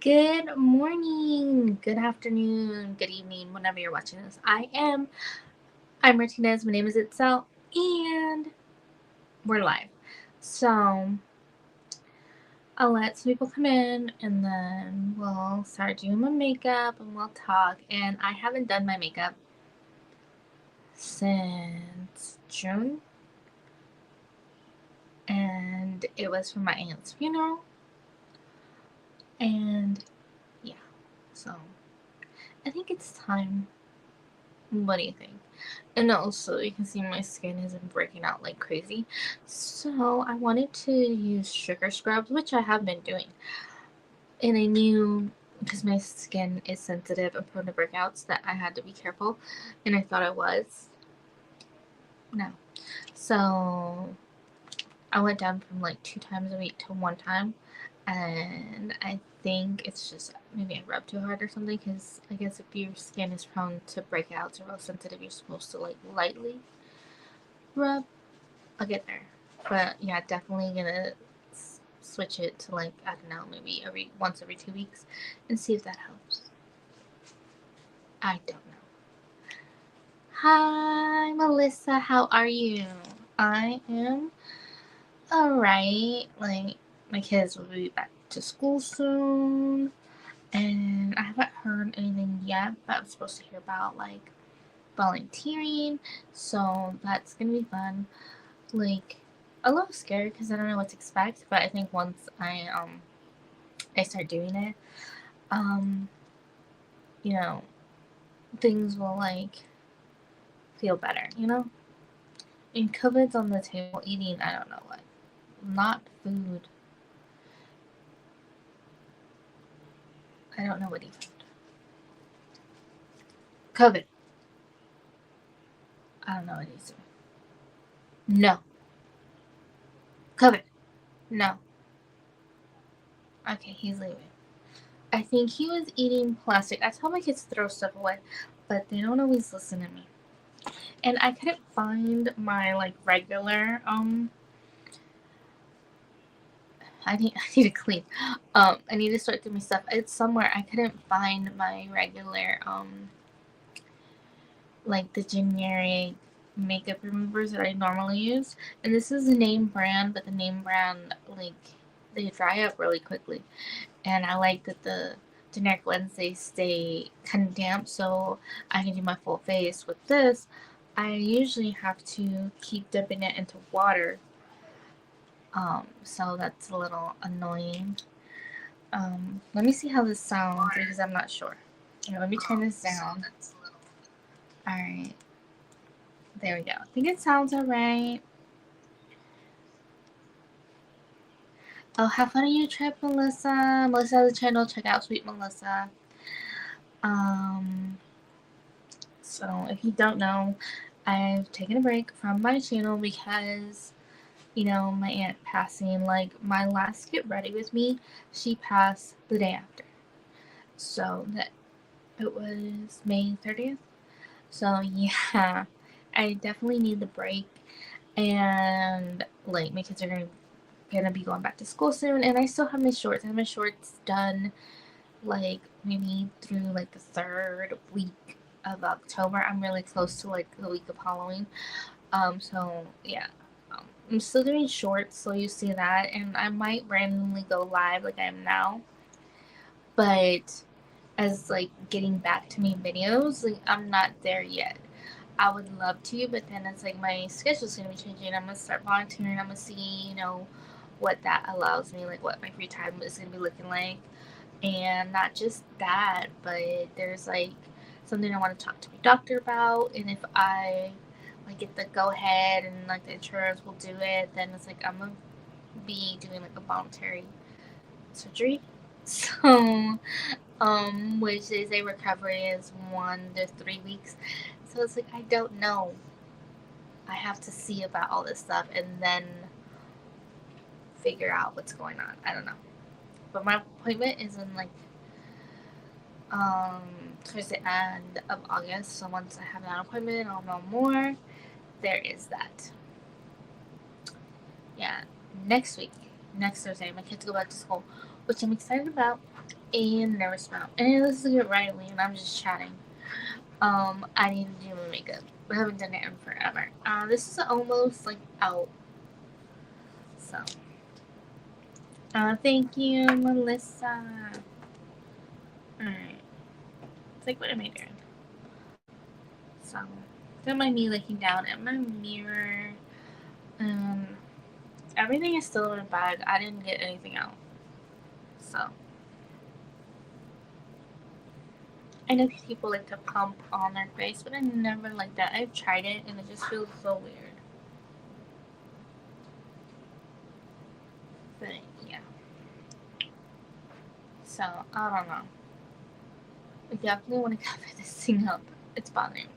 Good morning, good afternoon, good evening, whenever you're watching this. I Martinez. My name is Itzel, and we're live. So I'll let some people come in, and then we'll start doing my makeup, and we'll talk. And I haven't done my makeup since June, and it was for my aunt's funeral. And yeah, so I think it's time. What do you think? And also, you can see my skin isn't breaking out like crazy. So, I wanted to use sugar scrubs, which I have been doing. And I knew because my skin is sensitive and prone to breakouts that I had to be careful. And I thought I was. No. So, I went down from like 2 times a week to 1 time. And I think it's just maybe I rubbed too hard or something because I guess if your skin is prone to breakouts or real sensitive, you're supposed to like lightly rub. I'll get there. But yeah, definitely gonna switch it to like I don't know, maybe every 2 weeks, and see if that helps. I don't know. Hi, Melissa. How are you? I am alright. Like my kids will be back to school soon, and I haven't heard anything yet. But I'm supposed to hear about like volunteering, so that's gonna be fun. Like a little scared because I don't know what to expect, but I think once I start doing it, um, you know, things will like feel better, you know? And COVID's on the table eating I don't know what. Not food. I don't know what he food. COVID. I don't know what he's doing. No. COVID. No. Okay, he's leaving. I think he was eating plastic. I tell my kids to throw stuff away, but they don't always listen to me. And I couldn't find my like regular I need to clean. I need to start doing my stuff. It's somewhere. I couldn't find my regular like the generic makeup removers that I normally use. And this is a name brand, but the name brand like they dry up really quickly. And I like that the generic ones they stay kind of damp, so I can do my full face. With this, I usually have to keep dipping it into water. So that's a little annoying. Let me see how this sounds because I'm not sure. Here, let me turn this down. Alright. There we go. I think it sounds alright. Oh, have fun on your trip, Melissa. Melissa has a channel. Check out Sweet Melissa. So if you don't know, I've taken a break from my channel because, my aunt passing, like my last Get Ready With Me, she passed the day after. So that it was May 30th. So yeah, I definitely need the break. And like my kids are gonna be going back to school soon, and I still have my shorts. I have my shorts done like maybe through like the third week of October. I'm really close to like the week of Halloween. So yeah. I'm still doing shorts, so you see that, and I might randomly go live like I am now. But as like getting back to me videos, like I'm not there yet. I would love to, but then it's like my schedule's gonna be changing. I'm gonna start volunteering. I'm gonna see, what that allows me, like what my free time is gonna be looking like, and not just that, but there's like something I want to talk to my doctor about, and if I like get the go ahead and like the insurance will do it, then it's like I'm gonna be doing like a voluntary surgery. So, which they say recovery is 1 to 3 weeks. So it's like I don't know. I have to see about all this stuff and then figure out what's going on. I don't know. But my appointment is in like um towards the end of August. So once I have that appointment, I'll know more. There is that. Yeah, next week, next Thursday, my kids go back to school, which I'm excited about. and never smile. And this is good right away, and I'm just chatting. I need to do my makeup. I haven't done it in forever. This is almost like out. So, thank you, Melissa. Alright. It's like, what am I doing? So, don't mind me looking down at my mirror. Um, Everything is still in my bag. I didn't get anything out. So, I know people like to pump on their face, but I never like that. I've tried it and it just feels so weird. But yeah. So, I don't know. I definitely want to cover this thing up. It's bothering me.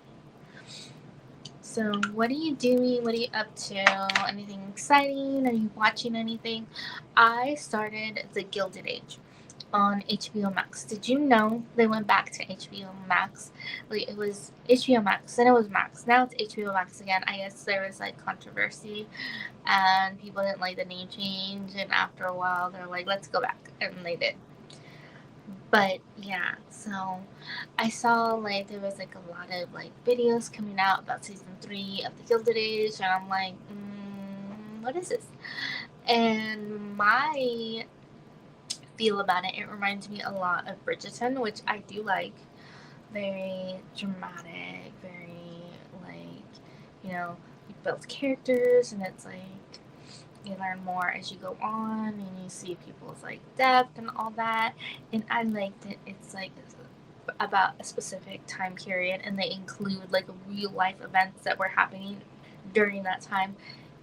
So, what are you doing? What are you up to? Anything exciting? Are you watching anything? I started The Gilded Age on HBO Max. Did you know they went back to HBO Max? Like, it was HBO Max, then it was Max. Now it's HBO Max again. I guess there was like controversy and people didn't like the name change, and after a while they're like, let's go back, and they did. But yeah, so I saw like there was like a lot of like videos coming out about season 3 of The Gilded Age, and I'm like, what is this? And my feel about it, it reminds me a lot of Bridgerton, which I do like. Very dramatic, very like, you build characters, and it's like you learn more as you go on, and you see people's like depth and all that. And I liked it. It's like about a specific time period, and they include like real life events that were happening during that time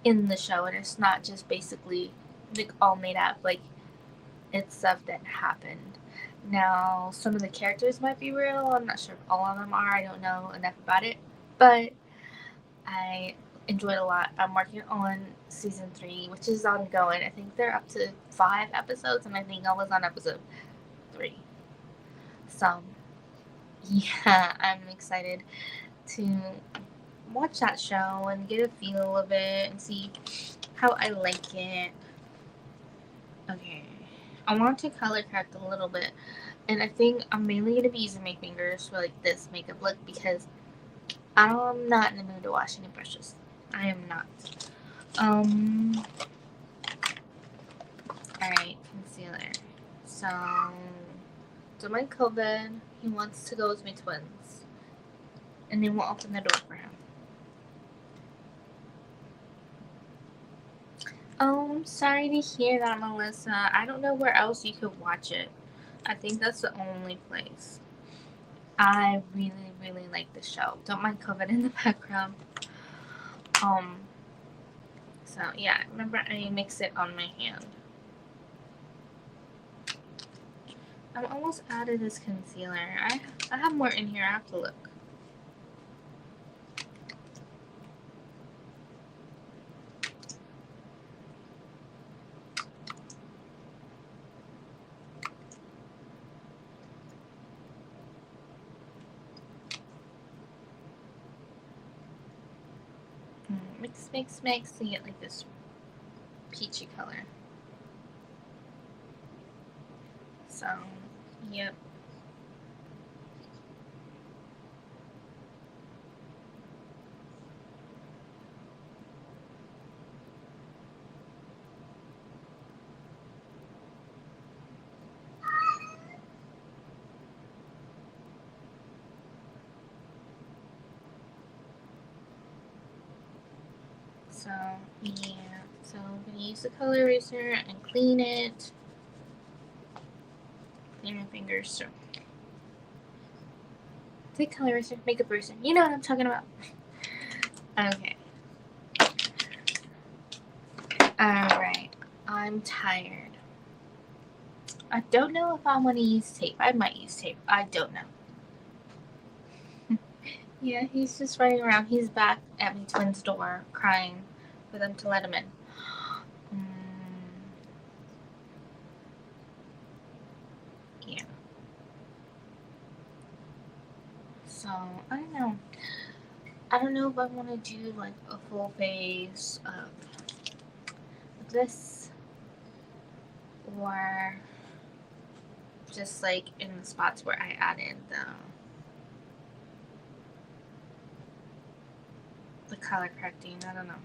in the show, and it's not just basically like all made up. Like, it's stuff that happened. Now, some of the characters might be real. I'm not sure if all of them are. I don't know enough about it, but I enjoyed a lot. I'm working on season 3, which is ongoing. I think they're up to 5 episodes, and I think I was on episode 3. So, yeah, I'm excited to watch that show and get a feel of it and see how I like it. Okay, I want to color correct a little bit, and I think I'm mainly going to be using my fingers for like this makeup look because I'm not in the mood to wash any brushes. I am not. Alright, concealer. So my COVID, he wants to go with my twins. And they won't open the door for him. Oh, I'm sorry to hear that, Melissa. I don't know where else you could watch it. I think that's the only place. I really, really like the show. Don't mind COVID in the background. So yeah, remember I mix it on my hand. I'm almost out of this concealer. I have more in here. I have to look. Mix to get like this peachy color. So, yep. So, yeah. So, I'm going to use the color eraser and clean it. Clean my fingers. So, the color eraser, makeup eraser. You know what I'm talking about. Okay. Alright. I'm tired. I don't know if I want to use tape. I might use tape. I don't know. Yeah, he's just running around. He's back at my twin's door crying for them to let him in. Yeah. So, I don't know. I don't know if I want to do like a full face of this or just like in the spots where I added the color correcting. I don't know.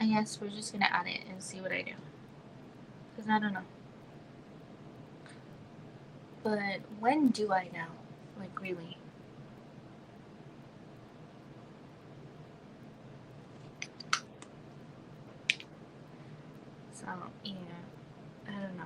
I guess we're just gonna add it and see what I do, because I don't know. But when do I know? Like, really? So, yeah, I don't know.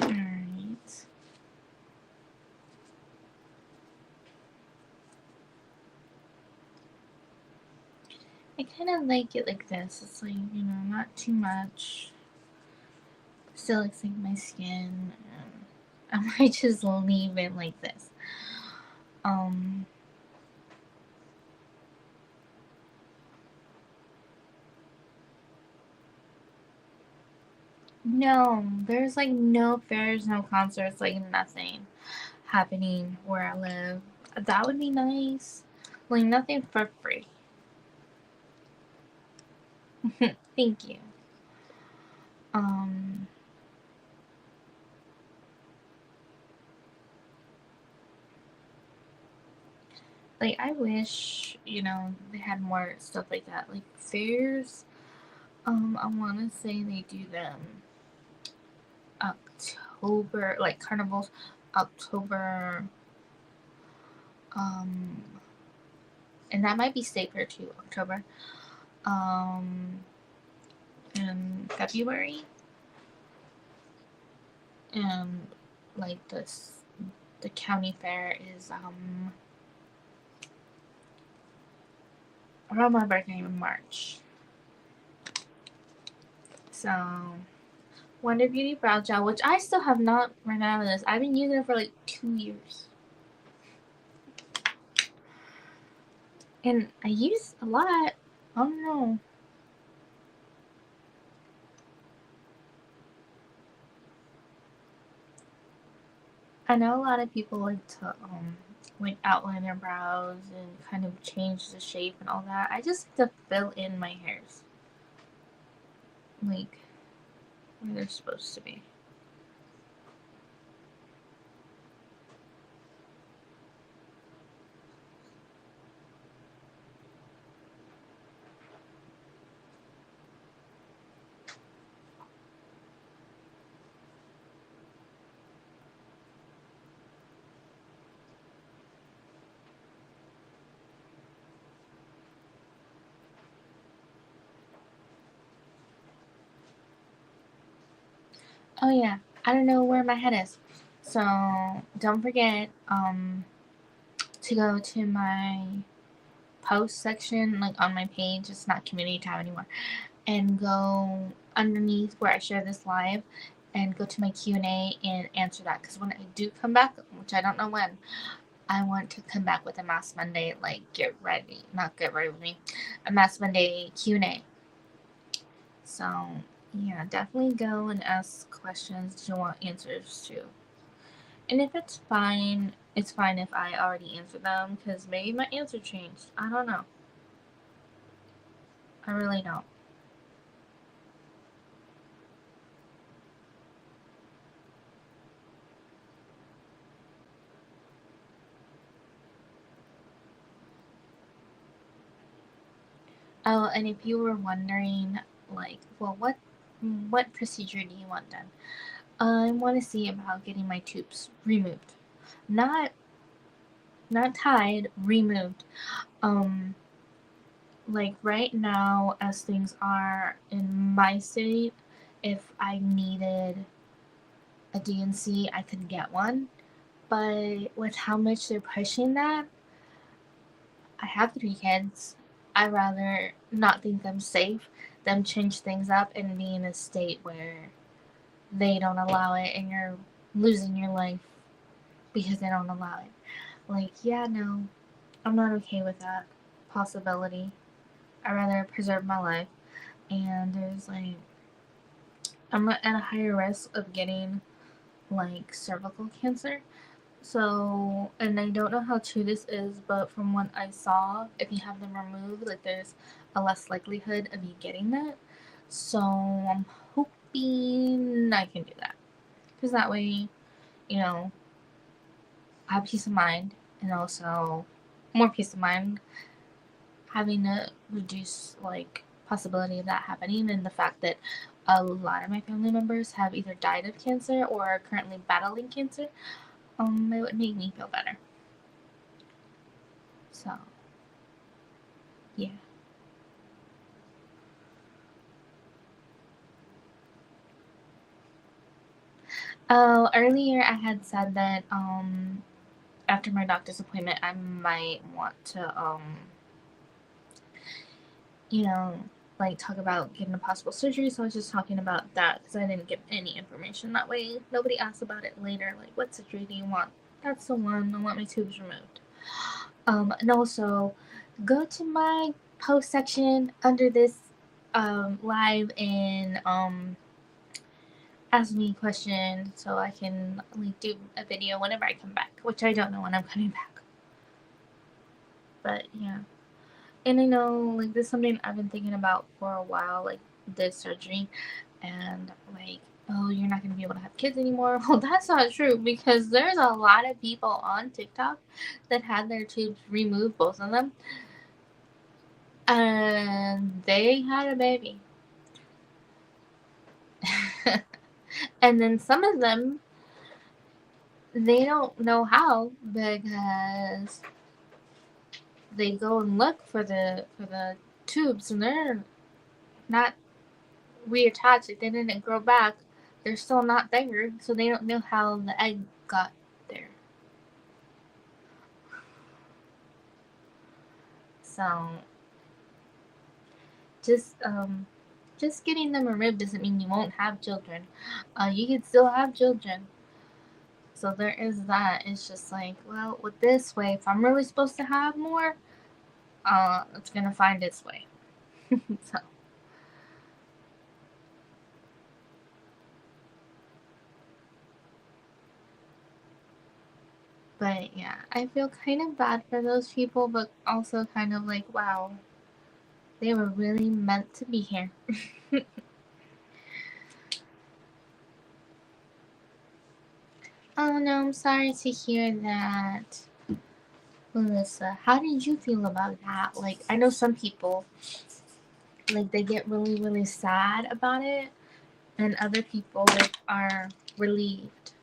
Alright. I kind of like it like this. It's like, not too much. Still looks like my skin. I might just leave it like this. No, there's like no fairs, no concerts, like nothing happening where I live. That would be nice. Like nothing for free. Thank you. Um, like I wish, they had more stuff like that. Like fairs. I wanna say they do them October, like carnivals, October, um, and that might be state fair too, October, um, in February, and like the county fair is around my birthday in March. So Wonder Beauty Brow Gel, which I still have not run out of this. I've been using it for like 2 years. And I use a lot. I don't know. I know a lot of people like to like outline their brows and kind of change the shape and all that. I just like to fill in my hairs. Like where they're supposed to be. Oh yeah, I don't know where my head is. So don't forget to go to my post section, like on my page. It's not community tab anymore, and go underneath where I share this live, and go to my Q&A and answer that. Because when I do come back, which I don't know when, I want to come back with a Mask Monday, like not get ready with me, a Mask Monday Q&A. So yeah, definitely go and ask questions that you want answers to. And if it's fine if I already answered them, because maybe my answer changed. I don't know. I really don't. Oh, and if you were wondering, like, well, what procedure do you want done? I want to see about getting my tubes removed, not tied, removed. Um, like right now, as things are in my state, if I needed a DNC, I could get one. But with how much they're pushing that, I have 3 kids. I'd rather not think them safe, them change things up and be in a state where they don't allow it and you're losing your life because they don't allow it. Like, yeah, no, I'm not okay with that possibility. I'd rather preserve my life. And there's like, I'm at a higher risk of getting like cervical cancer. So, and I don't know how true this is, but from what I saw, if you have them removed, like there's a less likelihood of you getting that. So I'm hoping I can do that. Because that way, you know, I have peace of mind and also more peace of mind having to reduce like possibility of that happening and the fact that a lot of my family members have either died of cancer or are currently battling cancer. It would make me feel better. So, yeah. Oh, earlier I had said that after my doctor's appointment I might want to you know, like talk about getting a possible surgery. So I was just talking about that because I didn't give any information. That way nobody asks about it later. Like, what surgery do you want? That's the one. I want my tubes removed. And also go to my post section under this live and ask me a question so I can like do a video whenever I come back, which I don't know when I'm coming back. But yeah. And I know like this is something I've been thinking about for a while, like this surgery and like, oh, you're not gonna be able to have kids anymore. Well, that's not true because there's a lot of people on TikTok that had their tubes removed, both of them, and they had a baby. And then some of them, they don't know how because they go and look for the tubes and they're not reattached. Like, they didn't grow back. They're still not there, so they don't know how the egg got there. So just just getting them removed doesn't mean you won't have children. You can still have children. So there is that. It's just like, well, with this way, if I'm really supposed to have more, it's gonna find its way. So, but yeah, I feel kind of bad for those people, but also kind of like, wow, they were really meant to be here. Oh no, I'm sorry to hear that, Melissa. How did you feel about that? Like, I know some people, like, they get really, really sad about it, and other people are relieved.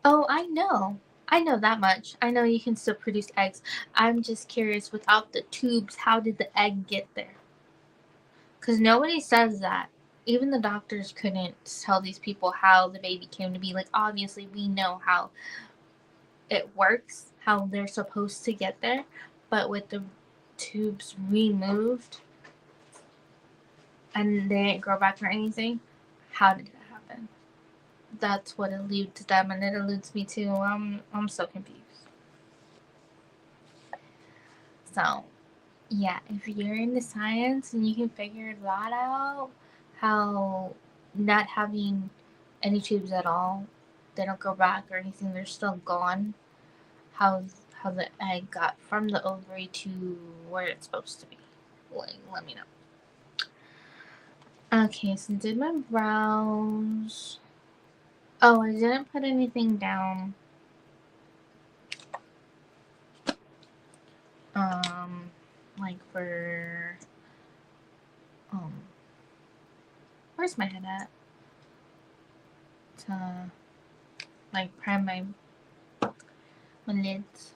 Oh, I know. I know that much. I know you can still produce eggs. I'm just curious, without the tubes, how did the egg get there? Because nobody says that. Even the doctors couldn't tell these people how the baby came to be. Like, obviously, we know how it works, how they're supposed to get there, but with the tubes removed and they didn't grow back or anything, how did that happen? That's what eludes them, and it eludes me too. I'm so confused. So, yeah, if you're into science and you can figure that out, how not having any tubes at all, they don't go back or anything, they're still gone. How how the egg got from the ovary to where it's supposed to be. Like, let me know. Okay, so did my brows. Oh, I didn't put anything down. Um, like for where's my head at? To like prime my lids.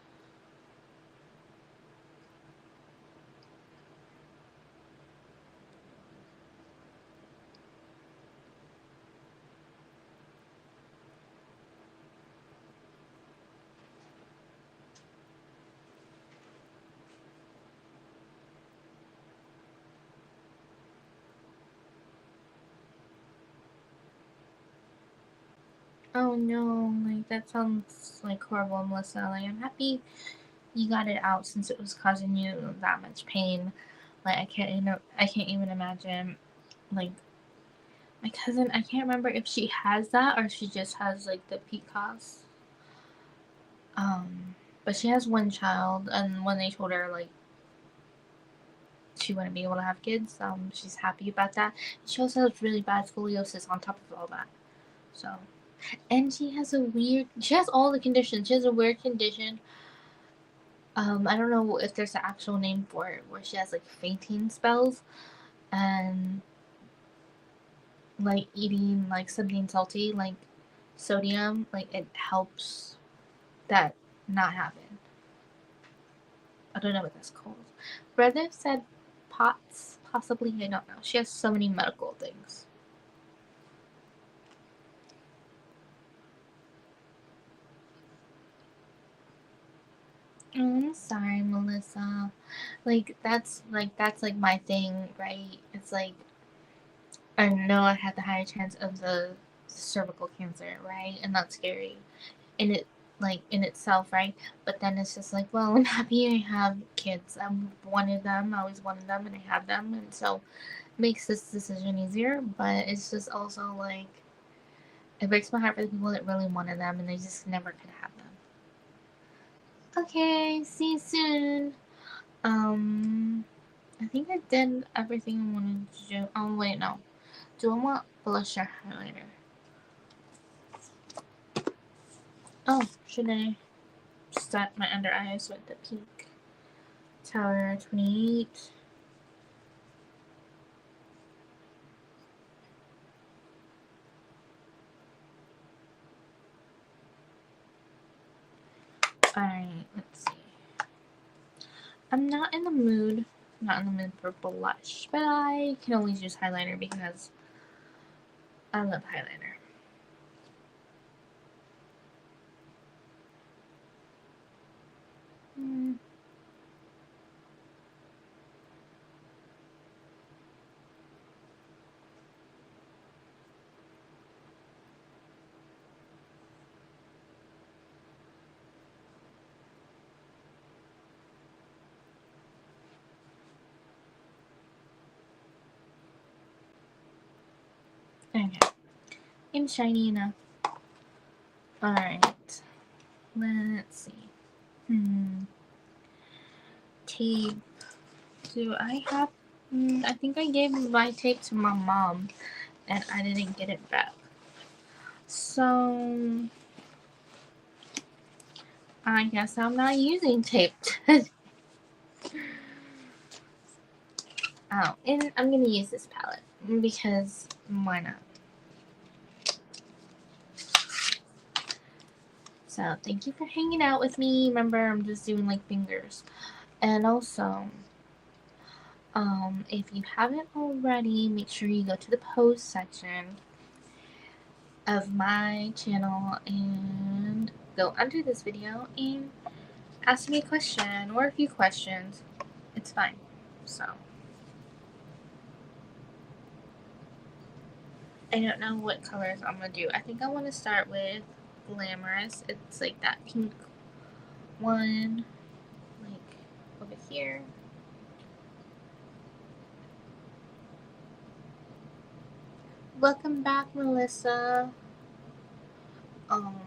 Oh no, like that sounds like horrible, Melissa. Like I'm happy you got it out since it was causing you that much pain. Like I can't even imagine. Like my cousin, I can't remember if she has that or she just has like the PCOS. But she has one child, and when they told her like she wouldn't be able to have kids, she's happy about that. She also has really bad scoliosis on top of all that. So, and she has all the conditions. She has a weird condition. I don't know if there's an actual name for it, where she has like fainting spells, and like eating like something salty, like sodium, like it helps that not happen. I don't know what that's called. Brother said POTS, possibly. I don't know. She has so many medical things. Oh, I'm sorry, Melissa. That's like my thing, right? It's like I know I had the higher chance of the cervical cancer, right? And that's scary. In it like in itself, right? But then it's just like, well, I'm happy I have kids. I wanted them, I always wanted them, and I have them, and so it makes this decision easier. But it's just also like it breaks my heart for the people that really wanted them and they just never could have them. Okay, see you soon. I think I did everything I wanted to do. Oh wait, no. Do I want blusher highlighter? Oh, should I set my under eyes with the pink Tower 28? Alright, let's see. I'm not in the mood. Not in the mood for blush, but I can always use highlighter because I love highlighter. Okay. I'm shiny enough. Alright. Let's see. Tape. Do I have... I think I gave my tape to my mom and I didn't get it back. So... I guess I'm not using tape. Oh, and I'm gonna use this palette because why not? So thank you for hanging out with me. Remember, I'm just doing like fingers. And also, if you haven't already, make sure you go to the post section of my channel and go under this video and ask me a question or a few questions. It's fine. So I don't know what colors I'm gonna do. I think I want to start with Glamorous. It's like that pink one, like over here. Welcome back, Melissa. Um,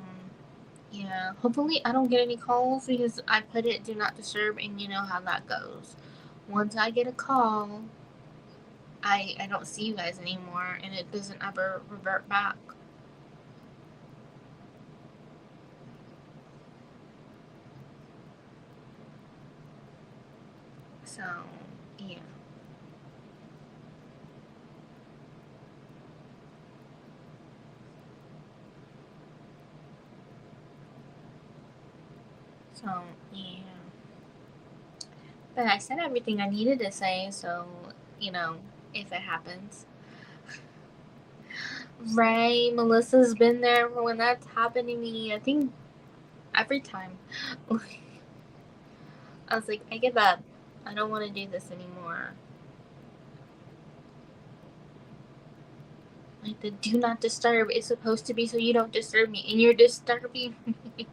yeah. Hopefully, I don't get any calls because I put it do not disturb, and you know how that goes. Once I get a call, I don't see you guys anymore, and it doesn't ever revert back. So, yeah. So, yeah. But I said everything I needed to say, so, you know, if it happens. Right, Melissa's been there for when that's happened to me. I think every time. I was like, I give up. I don't want to do this anymore. Like the do not disturb is supposed to be so you don't disturb me, and you're disturbing me.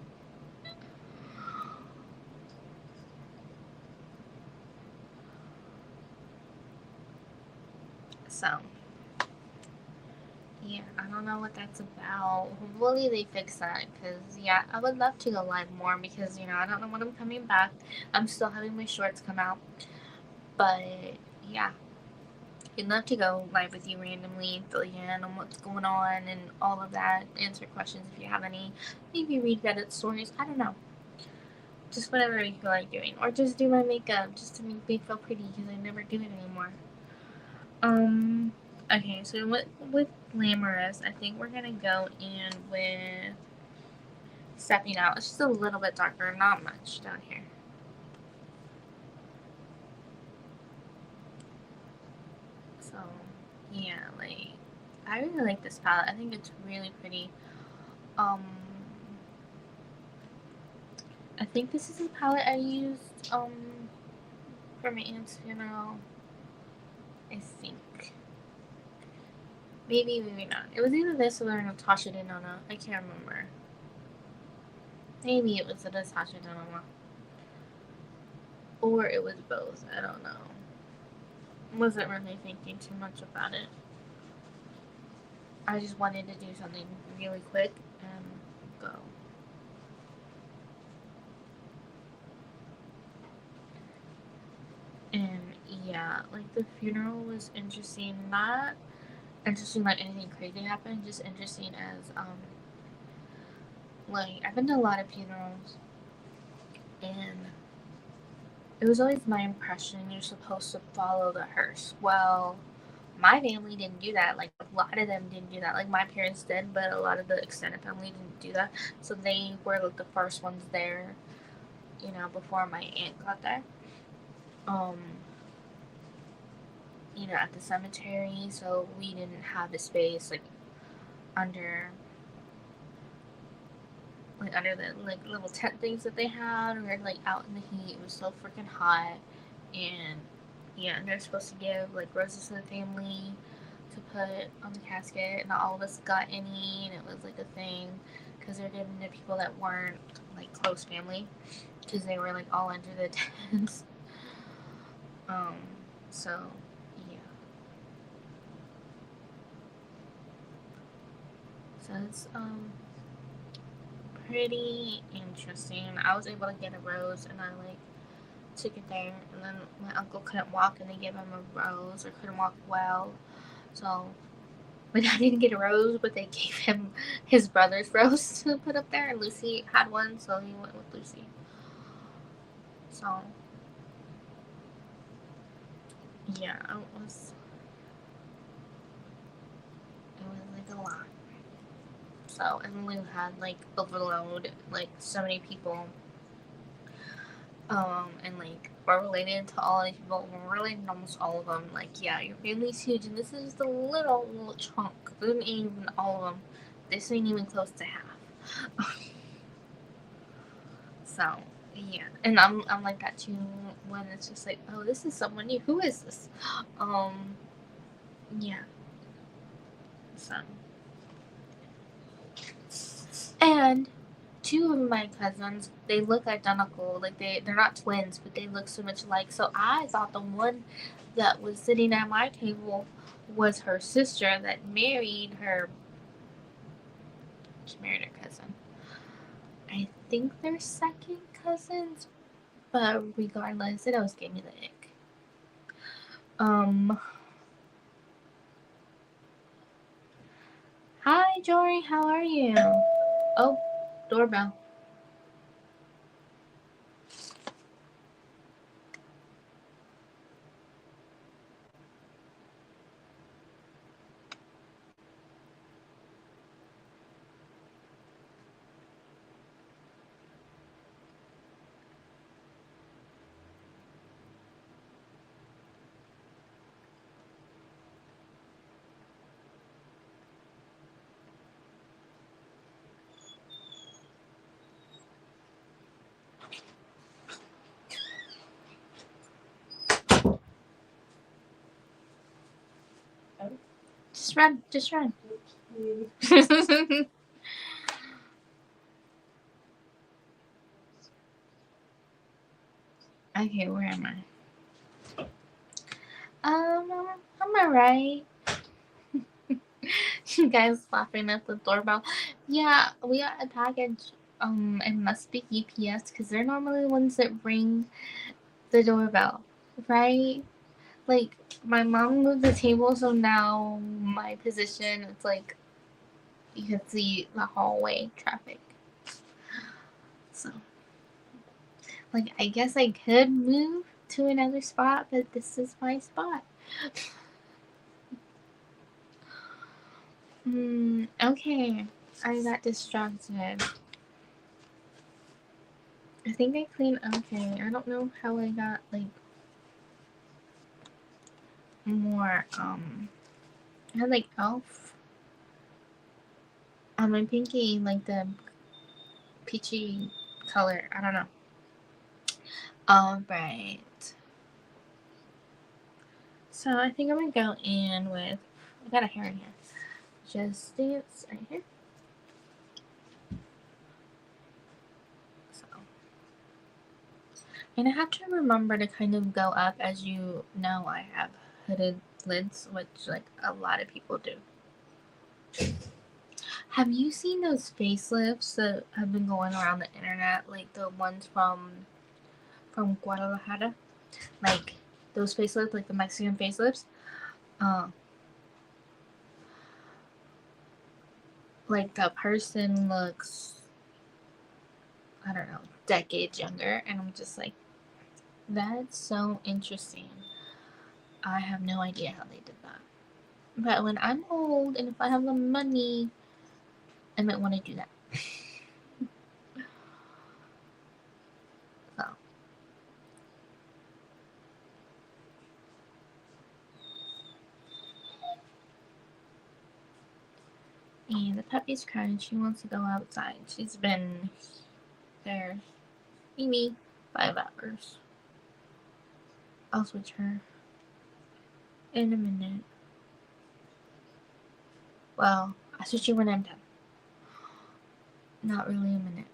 So, yeah, I don't know what that's about. Hopefully they fix that, because, yeah, I would love to go live more, because, you know, I don't know when I'm coming back. I'm still having my shorts come out. But, yeah, I'd love to go live with you randomly, fill you in on what's going on and all of that, answer questions if you have any, maybe read Reddit stories, I don't know. Just whatever you feel like doing. Or just do my makeup, just to make me feel pretty, because I never do it anymore. Okay, so with glamorous, I think we're gonna go in with stepping out. It's just a little bit darker, not much down here. So, yeah, like, I really like this palette. I think it's really pretty. I think this is a palette I used, for my aunt's funeral. I think. Maybe, maybe not. It was either this or Natasha Denona. I can't remember. Maybe it was the Natasha Denona. Or it was both. I don't know. Wasn't really thinking too much about it. I just wanted to do something really quick and go. And yeah, like the funeral was interesting. Not interesting like anything crazy happened, just interesting as like I've been to a lot of funerals, and it was always my impression you're supposed to follow the hearse. Well, my family didn't do that. Like a lot of them didn't do that. Like my parents did, but a lot of the extended family didn't do that. So they were like the first ones there, you know, before my aunt got there. Um, you know, at the cemetery, so we didn't have the space like under under the like little tent things that they had, or like out in the heat. It was so freaking hot, and yeah, and they're supposed to give like roses to the family to put on the casket, and not all of us got any, and it was like a thing because they're giving to people that weren't like close family because they were like all under the tents. um, so yeah, so it's pretty interesting. I was able to get a rose, and I like took it there, and then my uncle couldn't walk, and they gave him a rose, or couldn't walk well, so my dad didn't get a rose, but they gave him his brother's rose to put up there, and Lucy had one, so he went with Lucy. So yeah, it was like a lot. So, and we had like overload, like so many people, and like we're related to all these people. We're related to almost all of them. Like, yeah, your family's huge, and this is just a little chunk. This ain't even all of them. This ain't even close to half. So, yeah, and I'm like that too when it's just like, oh, this is someone new. Who is this? Yeah. So, and two of my cousins, they look identical. Like they're not twins, but they look so much alike. So I thought the one that was sitting at my table was her sister that married her. She married her cousin. I think they're second cousins, but regardless, it always gave me the ick. Um. Hi, Jory. How are you? Oh, doorbell. Just run. Just run. Okay, where am I? I'm alright. You guys laughing at the doorbell. Yeah, we got a package. It must be UPS because they're normally the ones that ring the doorbell, right? Like, my mom moved the table, so now my position, it's like you can see the hallway traffic. So, like, I guess I could move to another spot, but this is my spot. Okay. I got distracted. I think I cleaned. Okay, I don't know how I got, like, more, I had, like, elf on my pinky, like, the peachy color. I don't know. Alright. So I think I'm gonna go in with, I got a hair in here. Just dance right here. So, and I have to remember to kind of go up, as you know I have hooded lids, which, like, a lot of people do. Have you seen those facelifts that have been going around the internet, like the ones from Guadalajara? Like those facelifts, like the Mexican facelifts? Uh, like the person looks, I don't know, decades younger, and I'm just like, that's so interesting. I have no idea how they did that. But when I'm old and if I have the money, I might want to do that. So. And the puppy's crying. She wants to go outside. She's been there, maybe 5 hours. I'll switch her in a minute. Well, I'll switch you when I'm done. Not really a minute.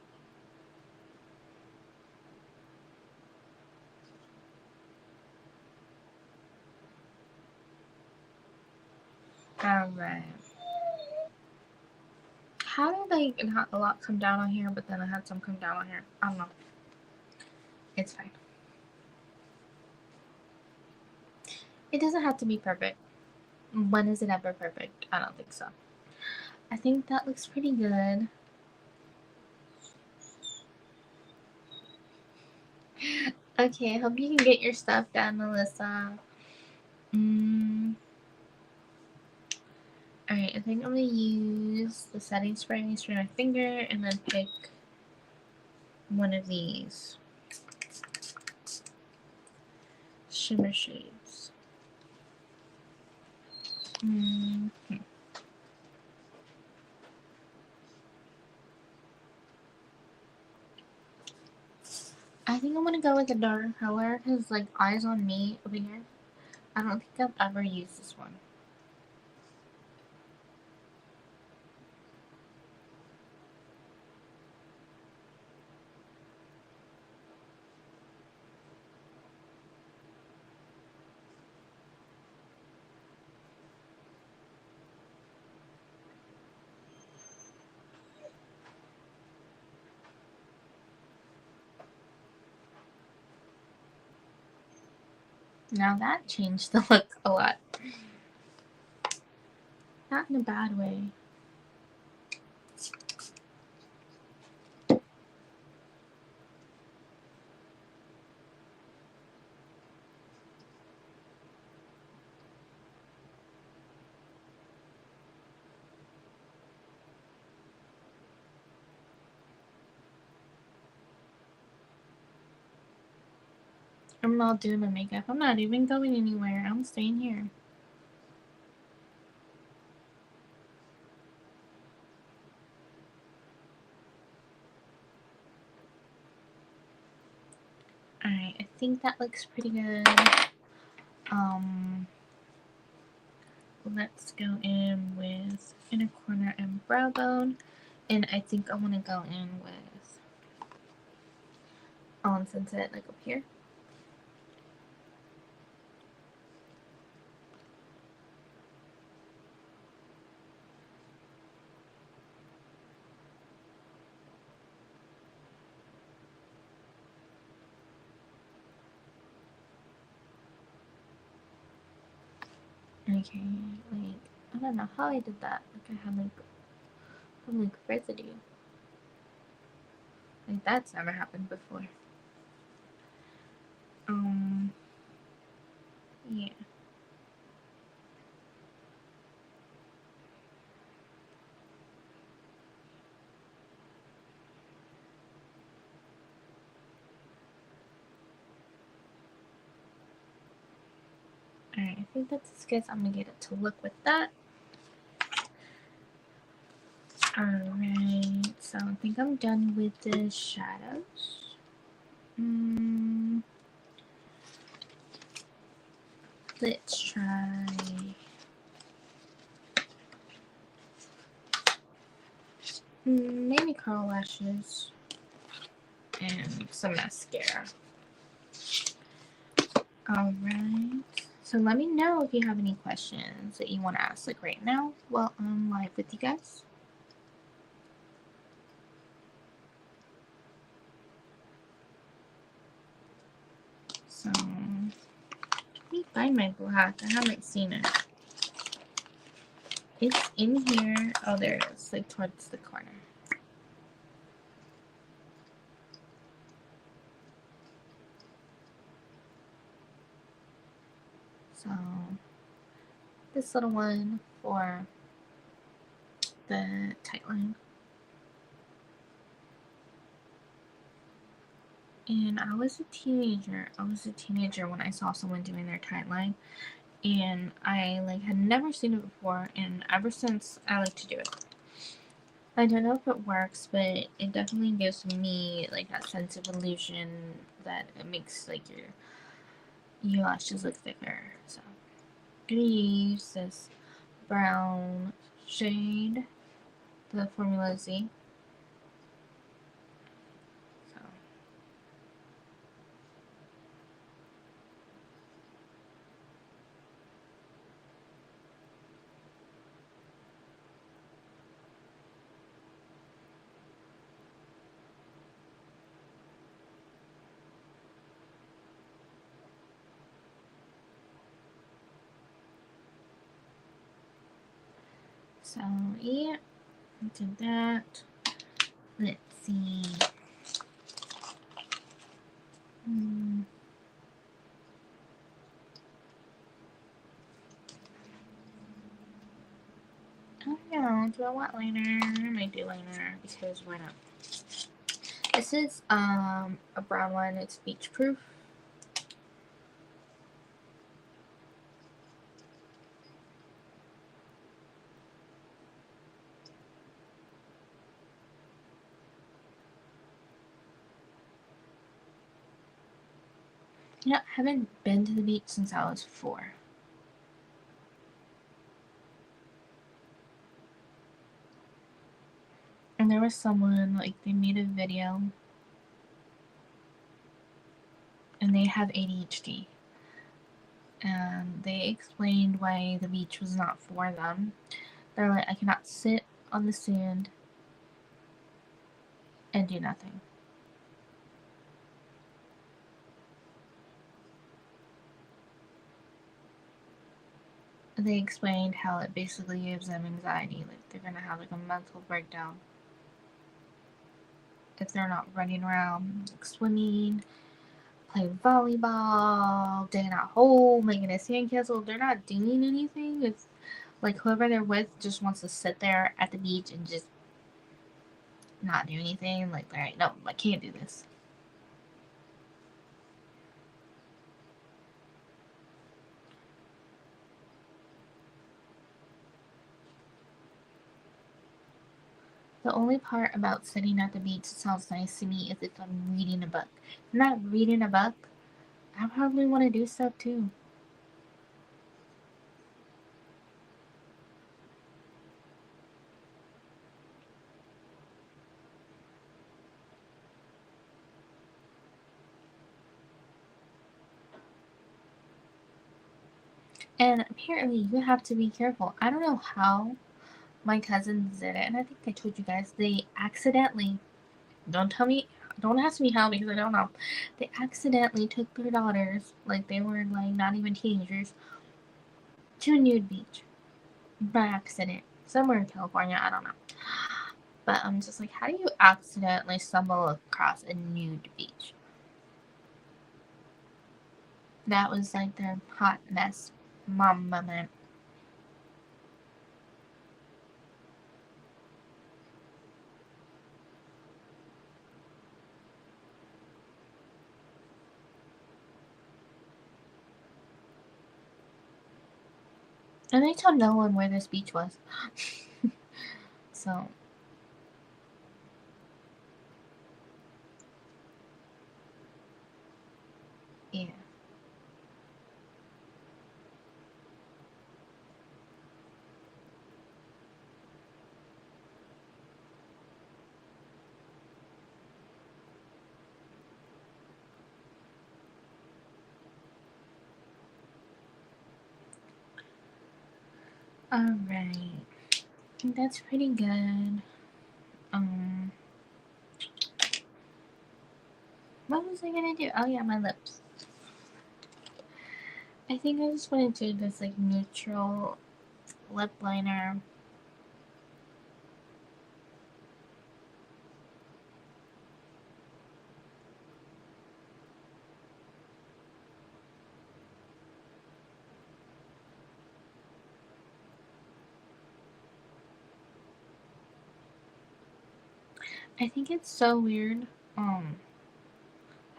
Alright. How did, like, not a lot come down on here, but then I had some come down on here? I don't know. It's fine. It doesn't have to be perfect. When is it ever perfect? I don't think so. I think that looks pretty good. Okay, I hope you can get your stuff done, Melissa. Alright, I think I'm gonna use the setting spray for my finger and then pick one of these shimmer shades. I think I'm gonna go with a darker color because, like, Eyes on Me over here, I don't think I've ever used this one. Now that changed the look a lot. Not in a bad way. I'm not doing my makeup. I'm not even going anywhere. I'm staying here. Alright, I think that looks pretty good. let's go in with inner corner and brow bone. And I think I want to go in with on sunset, like up here. Okay, like, I don't know how I did that. Like, I had like residue. Like, that's never happened before. Yeah. Alright, I think that's as good as I'm gonna get it to look with that. Alright, so I think I'm done with the shadows. Let's try maybe curl lashes and some mascara. Alright, so let me know if you have any questions that you want to ask, like right now while I'm live with you guys. So, let me find my black. I haven't seen it. It's in here. Oh, there it is, like towards the corner. So, this little one for the tight line. And I was a teenager when I saw someone doing their tight line, and I like had never seen it before, and ever since I like to do it. I don't know if it works, but it definitely gives me like that sense of illusion that it makes like your lashes look thicker. So I'm gonna use this brown shade, the Formula Z. So yeah, did that. Let's see. I don't know. Do I want liner? I might do liner because why not? This is a brown one. It's beach proof. You know, I haven't been to the beach since I was 4. And there was someone, like, they made a video and they have ADHD. And they explained why the beach was not for them. They're like, I cannot sit on the sand and do nothing. They explained how it basically gives them anxiety, like they're gonna have like a mental breakdown if they're not running around, like swimming, playing volleyball, digging a hole, making a sandcastle. They're not doing anything. It's like whoever they're with just wants to sit there at the beach and just not do anything. Like, all right, no, I can't do this. The only part about sitting at the beach that sounds nice to me is if I'm reading a book. If I'm not reading a book, I probably want to do stuff too. And apparently you have to be careful. I don't know how my cousins did it, and I think I told you guys, they accidentally, don't tell me, don't ask me how because I don't know. They accidentally took their daughters, like they were like not even teenagers, to a nude beach by accident. Somewhere in California, I don't know. But I'm just like, how do you accidentally stumble across a nude beach? That was like their hot mess mom moment. And they told no one where this beach was. So, yeah. Alright. I think that's pretty good. Um, what was I gonna do? Oh yeah, my lips. I think I just want to do this like neutral lip liner. I think it's so weird. How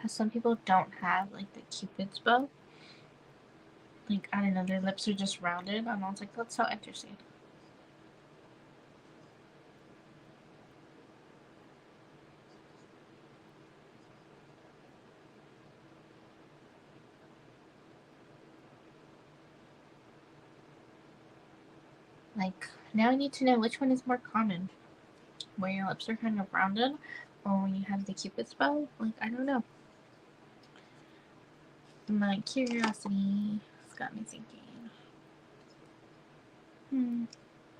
some people don't have like the cupid's bow. Like I don't know, their lips are just rounded, and I was like, that's so interesting. Like now I need to know which one is more common, where your lips are kind of rounded, or when you have the cupid's bow. Like I don't know. My curiosity has got me thinking. Hmm.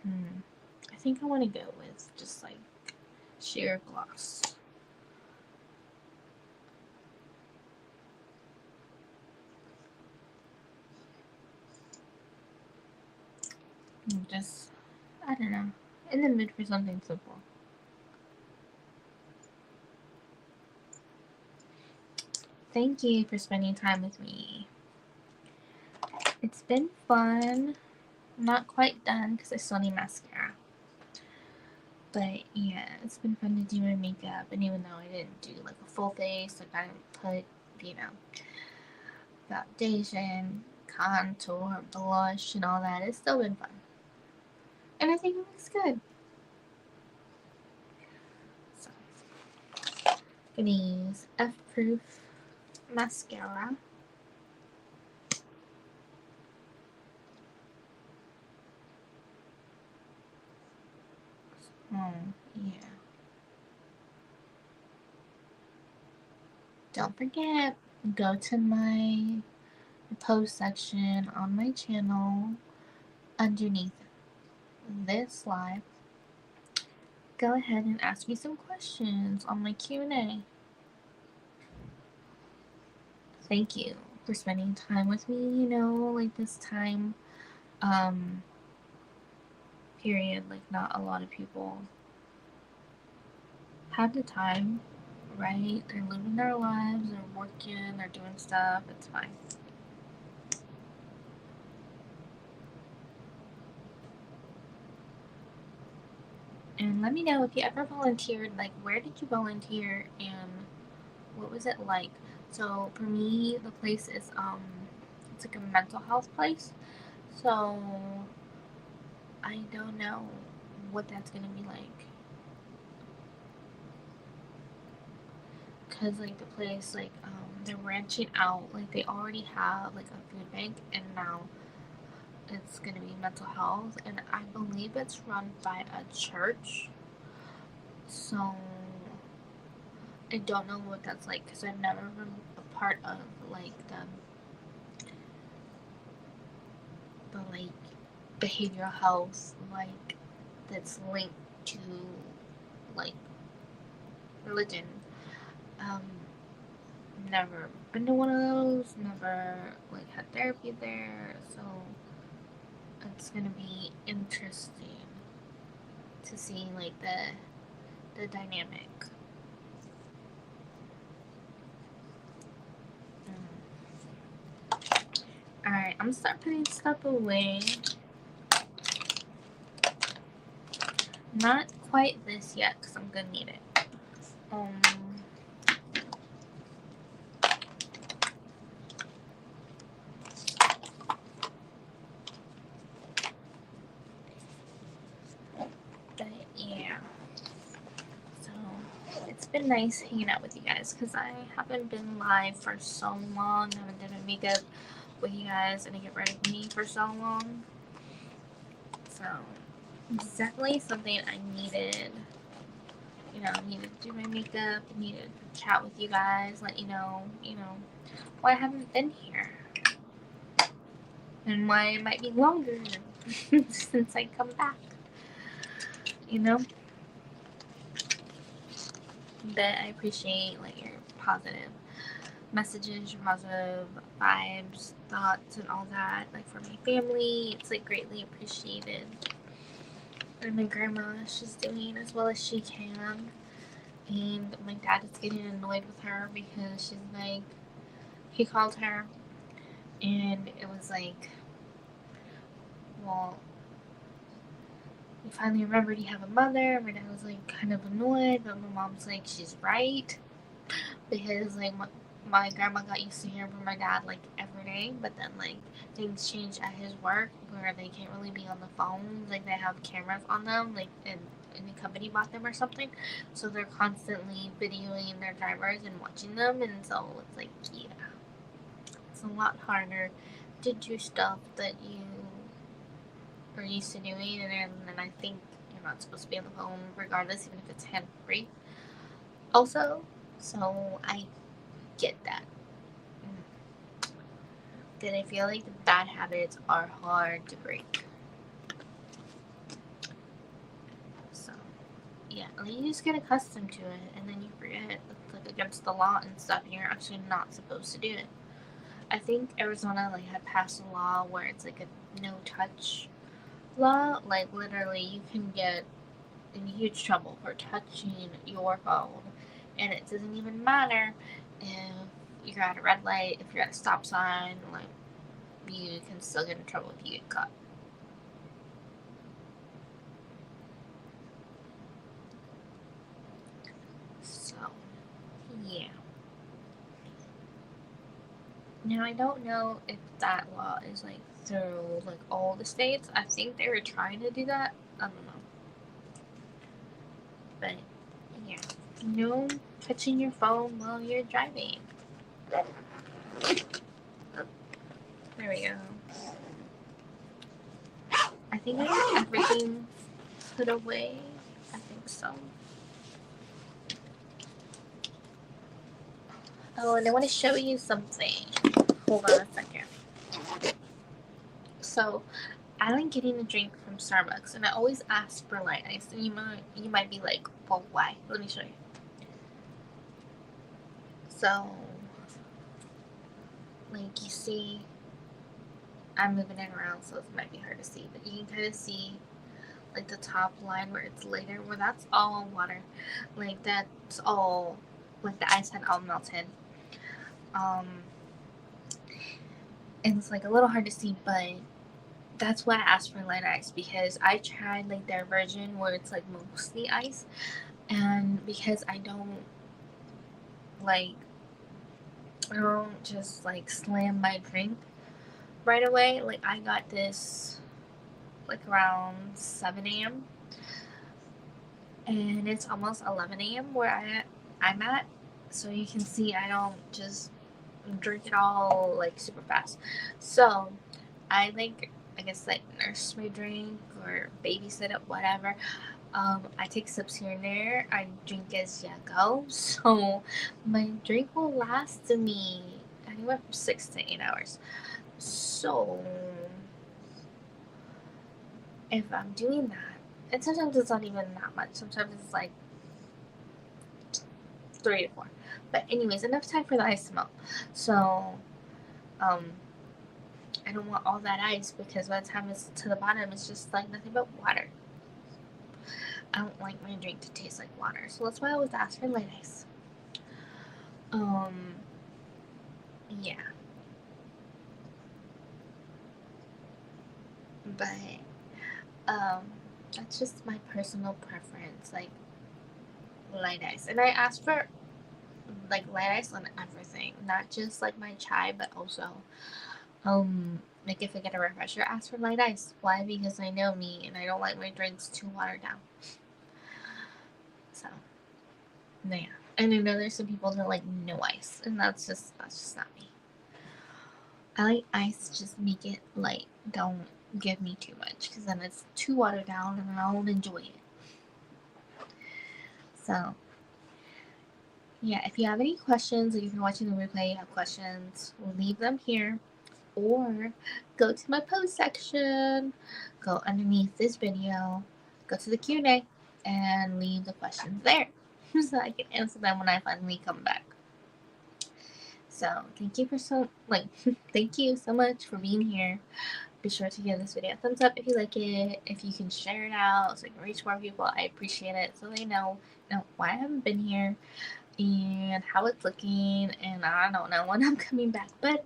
Hmm. I think I want to go with just like sheer gloss. Just, I don't know, in the mood for something simple. Thank you for spending time with me. It's been fun. I'm not quite done because I still need mascara. But yeah, it's been fun to do my makeup. And even though I didn't do like a full face, like I didn't put, foundation, contour, blush, and all that, it's still been fun. And I think it looks good. So, gonna use F-Proof mascara. Oh, yeah. Don't forget, go to my post section on my channel underneath this live. Go ahead and ask me some questions on my Q&A. Thank you for spending time with me, like this time period, like not a lot of people have the time, right? They're living their lives, they're working, they're doing stuff, it's fine. And let me know if you ever volunteered, like where did you volunteer and what was it like? So for me, the place is it's like a mental health place. So I don't know what that's gonna be like. Cause like the place, like they're branching out. Like they already have like a food bank, and now it's gonna be mental health, and I believe it's run by a church. So I don't know what that's like because I've never been a part of like the the like behavioral health like that's linked to like religion. Um, never been to one of those. Never like had therapy there, so it's gonna be interesting to see like the dynamic. Alright, I'm gonna start putting stuff away. Not quite this yet, because I'm gonna need it. But yeah. So, it's been nice hanging out with you guys, because I haven't been live for so long. I haven't done a makeup with you guys and to get ready with me for so long. So, it's definitely something I needed. You know, needed to do my makeup, needed to chat with you guys, let you know, why I haven't been here. And why it might be longer since I come back. You know? But I appreciate like your positive messages, your positive vibes, thoughts, and all that. Like for my family, it's like greatly appreciated. And my grandma, she's doing as well as she can. And my dad is getting annoyed with her because she's like, he called her and it was like, well, we finally remembered you have a mother. My dad was like kind of annoyed, but my mom's like, she's right. Because like my grandma got used to hearing from my dad like every day, but then like things changed at his work where they can't really be on the phones. Like they have cameras on them, like and the company bought them or something, so they're constantly videoing their drivers and watching them, and so it's like it's a lot harder to do stuff that you are used to doing, and then I think you're not supposed to be on the phone regardless, even if it's hand free. Also, so I get that. That I feel like the bad habits are hard to break. So, yeah, you just get accustomed to it, and then you forget it's like against the law and stuff, and you're actually not supposed to do it. I think Arizona like had passed a law where it's like a no touch law. Like literally, you can get in huge trouble for touching your phone, and it doesn't even matter if you're at a red light, if you're at a stop sign, like you can still get in trouble if you get caught. So, yeah. Now I don't know if that law is like through like all the states. I think they were trying to do that. I don't know. But yeah. No touching your phone while you're driving. There we go. I think I got everything put away. I think so. Oh, and I want to show you something. Hold on a second. So, I like getting a drink from Starbucks, and I always ask for light ice. And you might be like, well, why? Let me show you. So, like you see, I'm moving it around, so it might be hard to see, but you can kind of see like the top line where it's later, where that's all water. Like that's all, like the ice had all melted. And it's like a little hard to see, but that's why I asked for light ice, because I tried like their version where it's like mostly ice, and because I don't just like slam my drink right away. Like I got this like around 7 a.m. and it's almost 11 a.m. where I'm at, so you can see I don't just drink it all like super fast. So I like, I guess, like nurse my drink or babysit it, whatever. I take sips here and there. I drink as you go, so my drink will last me anywhere from 6 to 8 hours. So if I'm doing that, and sometimes it's not even that much. Sometimes it's like 3 to 4. But anyways, enough time for the ice to melt. So, um, I don't want all that ice because by the time it's to the bottom, it's just like nothing but water. I don't like my drink to taste like water, so that's why I always ask for light ice. Um, yeah, but um, that's just my personal preference, like light ice. And I ask for like light ice on everything, not just like my chai, but also like if I get a refresher, ask for light ice. Why? Because I know me and I don't like my drinks too watered down. So yeah. And I know there's some people that like no ice, and that's just not me. I like ice, just make it light. Don't give me too much, because then it's too watered down and I won't enjoy it. So yeah, if you have any questions, like if you're watching the replay, you have questions, leave them here. Or go to my post section, go underneath this video, go to the Q&A, and leave the questions there so I can answer them when I finally come back. So thank you so much for being here. Be sure to give this video a thumbs up if you like it. If you can share it out so I can reach more people, I appreciate it. So they know why I haven't been here and how it's looking. And I don't know when I'm coming back, but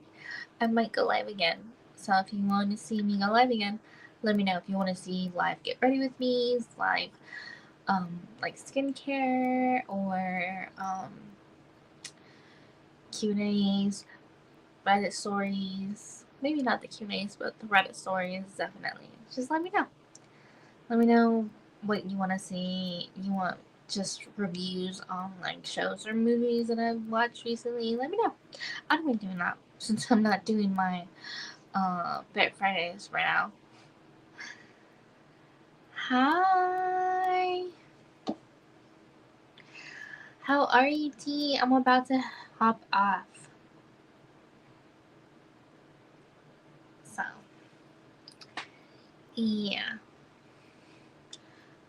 I might go live again. So if you want to see me go live again, let me know. If you want to see live get ready with me, live like skincare or Q&As, Reddit stories. Maybe not the Q&As, but the Reddit stories definitely. Just let me know. Let me know what you want to see. You want just reviews on like shows or movies that I've watched recently. Let me know. I don't mind doing that since I'm not doing my Fit Fridays right now. Hi. How are you, T? I'm about to hop off. So, yeah.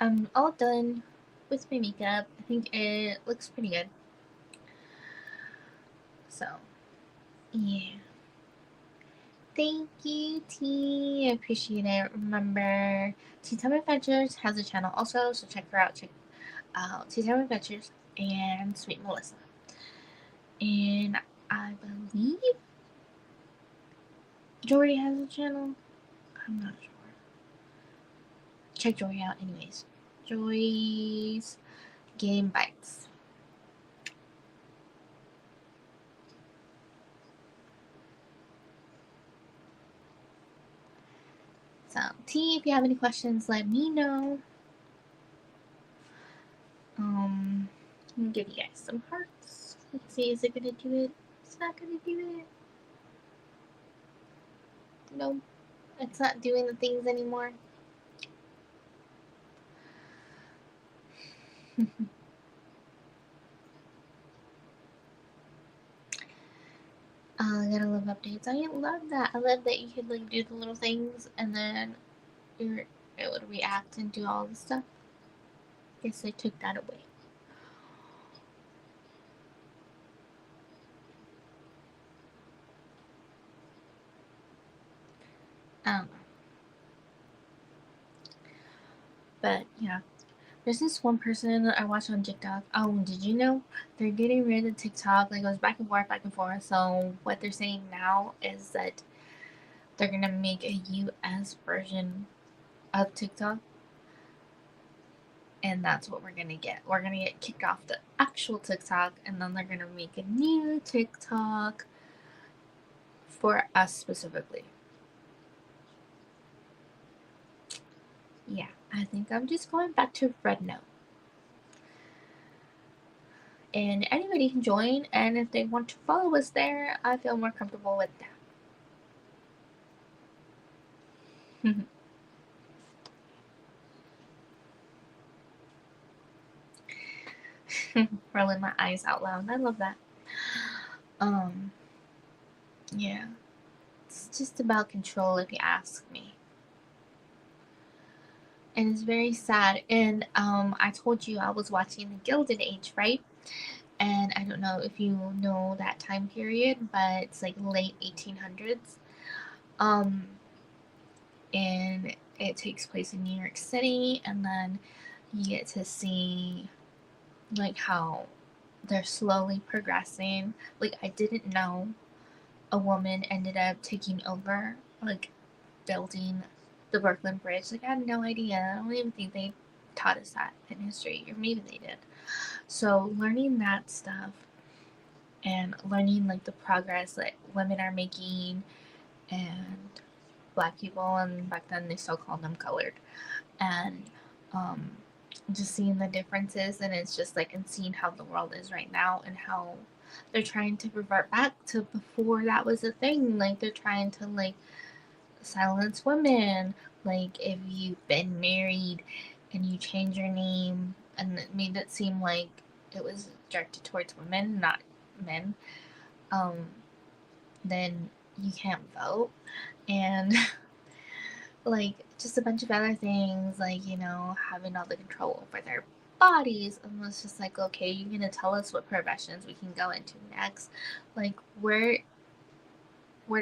I'm all done with my makeup. I think it looks pretty good. So, yeah. Thank you, T. I appreciate it. Remember, Tea Time Adventures has a channel also, so check her out. Check out Tea Time Adventures and Sweet Melissa. And I believe Jory has a channel. I'm not sure. Check Jory out, anyways. Jory's Game Bites. So, T, if you have any questions, let me know. I'm gonna give you guys some hearts. Let's see, is it gonna do it? It's not gonna do it. No, it's not doing the things anymore. I gotta love updates. I love that. I love that you could like do the little things and then it would react and do all the stuff. Guess they took that away. I don't know. But yeah. There's this one person that I watch on TikTok. Oh, did you know they're getting rid of TikTok? Like, it goes back and forth, back and forth. So what they're saying now is that they're gonna make a US version of TikTok, and that's what we're gonna get. We're gonna get kicked off the actual TikTok, and then they're gonna make a new TikTok for us specifically. Yeah, I think I'm just going back to Red Note. And anybody can join, and if they want to follow us there, I feel more comfortable with that. Rolling my eyes out loud. I love that. Um, yeah. It's just about control if you ask me. and it's very sad. And I told you I was watching the Gilded Age, right? And I don't know if you know that time period, but it's like late 1800s. Um, and it takes place in New York City, and then you get to see like how they're slowly progressing. Like I didn't know a woman ended up taking over, like building the Brooklyn Bridge. Like I had no idea. I don't even think they taught us that in history, or maybe they did. So learning that stuff and learning like the progress that women are making and black people, and back then they still called them colored, and um, just seeing the differences, and it's just like, and seeing how the world is right now and how they're trying to revert back to before that was a thing. Like they're trying to like silence women. Like if you've been married and you change your name, and it made it seem like it was directed towards women, not men, um, then you can't vote. And like just a bunch of other things, like, you know, having all the control over their bodies. And it's just like, okay, you're gonna tell us what professions we can go into next. Like where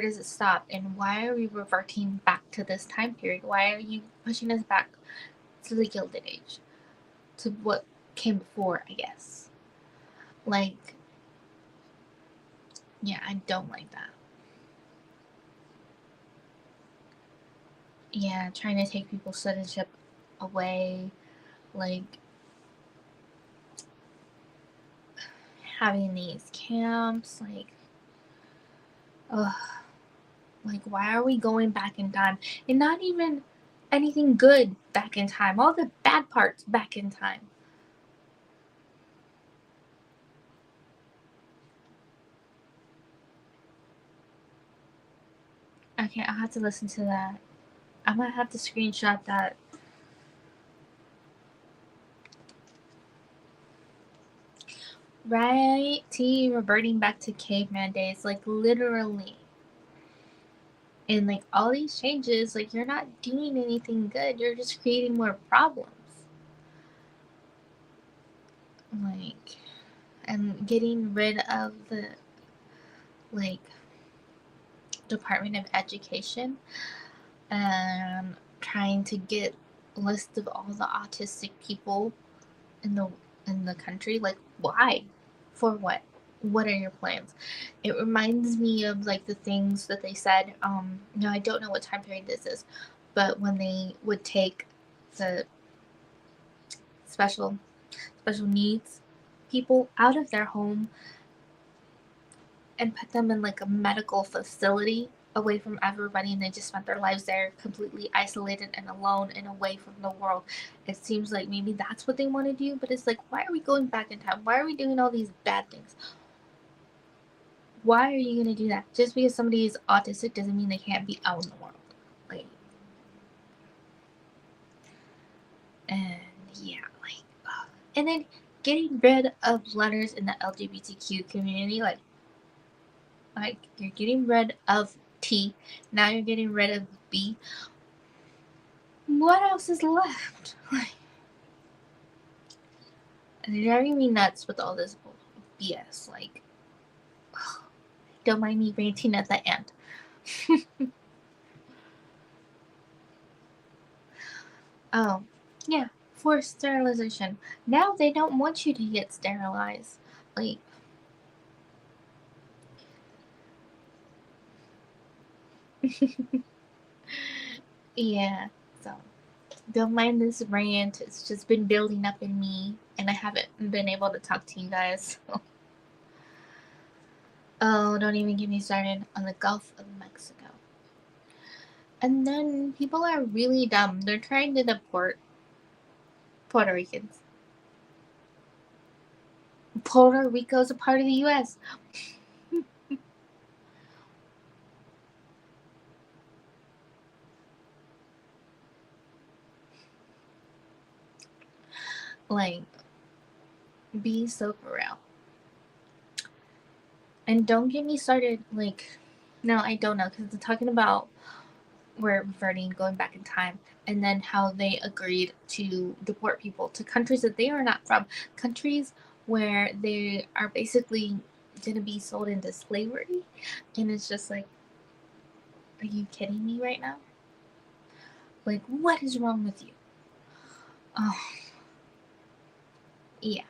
does it stop, and why are we reverting back to this time period? Why are you pushing us back to the Gilded Age, to what came before, I guess? Like, yeah, I don't like that. Yeah, trying to take people's citizenship away, like having these camps, like, ugh, like why are we going back in time, and not even anything good back in time, all the bad parts back in time. Okay, I'll have to listen to that. I might have to screenshot that. Right? T, reverting back to caveman days, like literally. And like all these changes, like you're not doing anything good. You're just creating more problems. Like, and getting rid of the like Department of Education, and trying to get a list of all the autistic people in the country. Like, why? For what? What are your plans? It reminds me of like the things that they said. No, I don't know what time period this is, but when they would take the special special needs people out of their home and put them in like a medical facility away from everybody, and they just spent their lives there completely isolated and alone and away from the world. It seems like maybe that's what they want to do, but it's like, why are we going back in time? Why are we doing all these bad things? Why are you going to do that? Just because somebody is autistic doesn't mean they can't be out in the world. Like, and yeah, like, and then getting rid of letters in the LGBTQ community, like you're getting rid of T, now you're getting rid of B. What else is left? Like, they're driving me nuts with all this BS. Like, ugh, don't mind me ranting at the end. Oh, yeah, forced sterilization. Now they don't want you to get sterilized. Like, yeah, so don't mind this rant. It's just been building up in me, and I haven't been able to talk to you guys. So. Oh, don't even get me started on the Gulf of Mexico. And then people are really dumb. They're trying to deport Puerto Ricans. Puerto Rico is a part of the U.S. Like, be so for real. And don't get me started. Like, no, I don't know, because they're talking about we're reverting, going back in time. and then how they agreed to deport people to countries that they are not from, countries where they are basically going to be sold into slavery. And it's just like, are you kidding me right now? Like, what is wrong with you? Oh, yeah.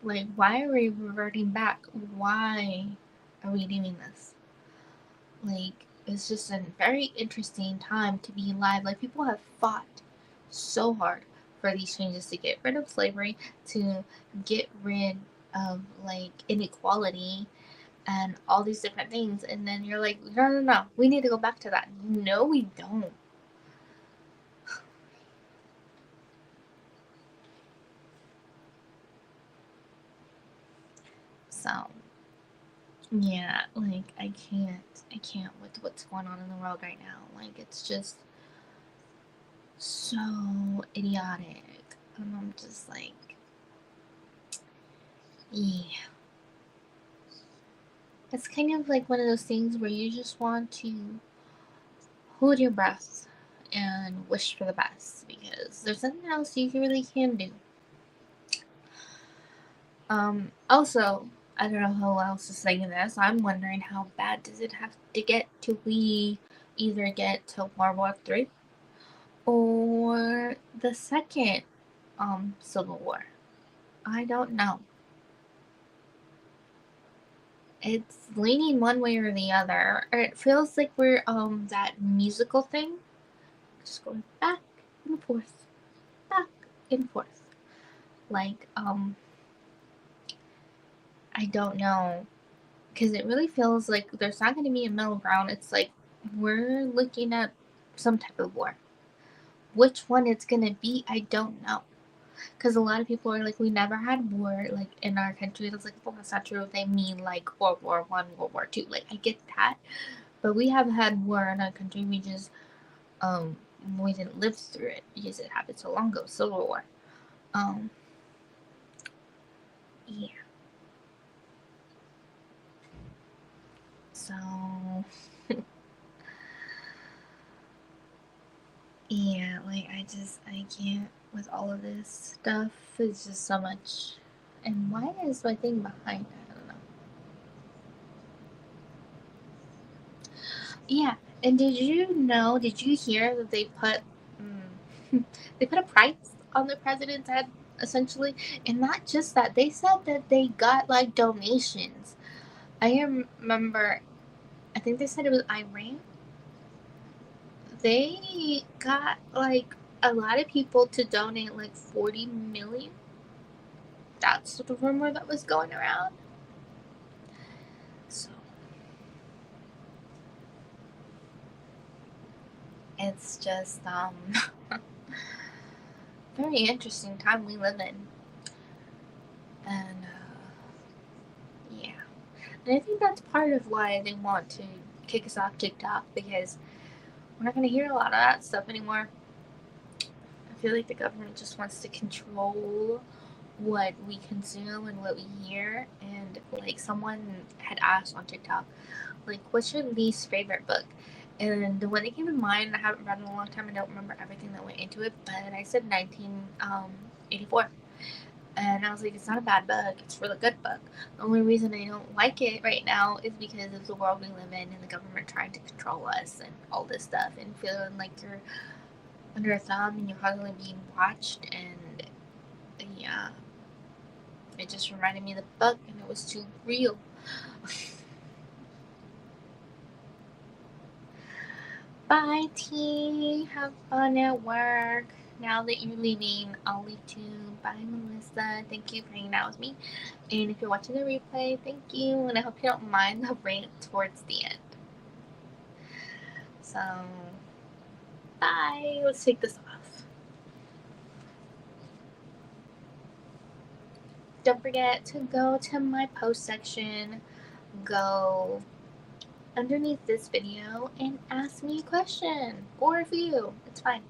Like, why are we reverting back? Why are we doing this? Like, it's just a very interesting time to be alive. Like, people have fought so hard for these changes to get rid of slavery, to get rid of like inequality and all these different things. And then you're like, no, no, no, we need to go back to that. No, we don't. So, yeah, like, I can't with what's going on in the world right now. Like, it's just so idiotic. And I'm just like, yeah. It's kind of like one of those things where you just want to hold your breath and wish for the best because there's nothing else you really can do. Also, I don't know who else is saying this. I'm wondering how bad does it have to get to we either get to World War III or the second Civil War. I don't know. It's leaning one way or the other. Or it feels like we're that musical thing. Just going back and forth, back and forth. Like, I don't know. Because it really feels like there's not going to be a middle ground. It's like we're looking at some type of war. Which one it's going to be, I don't know. Because a lot of people are like, we never had war like in our country. It's like, well, that's not true. They mean like World War One, World War Two. Like, I get that, but we have had war in our country. We just um we didn't live through it because it happened so long ago. Civil War. Um, yeah. So yeah, like I can't with all of this stuff. It's just so much. And why is my thing behind? I don't know. Yeah, and did you know? Did you hear that they put they put a price on the president's head essentially, and not just that. They said that they got like donations. I remember. I think they said it was Iran. They got like a lot of people to donate like 40 million. That's the rumor that was going around. So it's just very interesting time we live in, and yeah, and I think that's part of why they want to kick us off TikTok because we're not going to hear a lot of that stuff anymore. I feel like the government just wants to control what we consume and what we hear. And like someone had asked on TikTok, like, what's your least favorite book? And the one that came to mind, I haven't read in a long time. I don't remember everything that went into it, but I said 1984. And I was like, it's not a bad book. It's a really good book. The only reason I don't like it right now is because of the world we live in and the government trying to control us and all this stuff and feeling like you're under a thumb and you're constantly being watched. And yeah, it just reminded me of the book and it was too real. Bye, T. Have fun at work. Now that you're leaving, I'll leave too. Bye, Melissa. Thank you for hanging out with me. And if you're watching the replay, thank you. And I hope you don't mind the rant towards the end. So, bye. Let's take this off. Don't forget to go to my post section. Go underneath this video and ask me a question or a few. It's fine.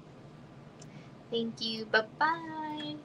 Thank you. Bye bye.